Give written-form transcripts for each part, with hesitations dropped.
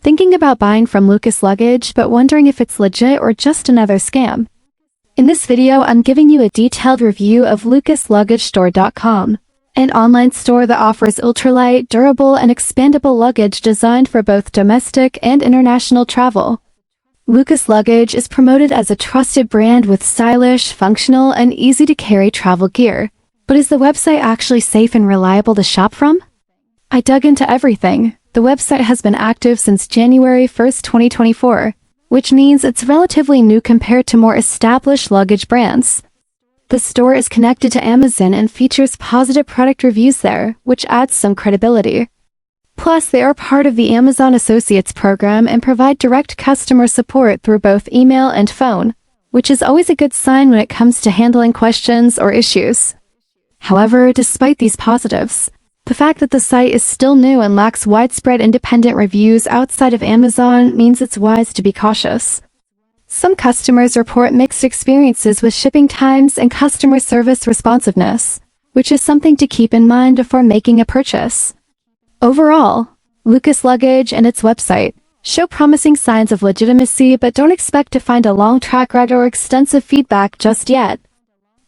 Thinking about buying from Lucas Luggage but wondering if it's legit or just another scam? In this video, I'm giving you a detailed review of LucasLuggageStore.com, an online store that offers ultralight, durable, and expandable luggage designed for both domestic and international travel. Lucas Luggage is promoted as a trusted brand with stylish, functional, and easy-to-carry travel gear. But is the website actually safe and reliable to shop from? I dug into everything. The website has been active since January 1st, 2024, which means it's relatively new compared to more established luggage brands. The store is connected to Amazon and features positive product reviews there, which adds some credibility. Plus, they are part of the Amazon Associates program and provide direct customer support through both email and phone, which is always a good sign when it comes to handling questions or issues. However, despite these positives, the fact that the site is still new and lacks widespread independent reviews outside of Amazon means it's wise to be cautious. Some customers report mixed experiences with shipping times and customer service responsiveness, which is something to keep in mind before making a purchase. Overall, Lucas Luggage and its website show promising signs of legitimacy, but don't expect to find a long track record or extensive feedback just yet.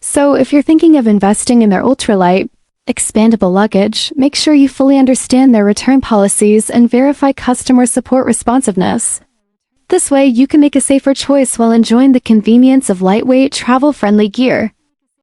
So if you're thinking of investing in their ultralight, expandable luggage, make sure you fully understand their return policies and verify customer support responsiveness. This way, you can make a safer choice while enjoying the convenience of lightweight, travel-friendly gear.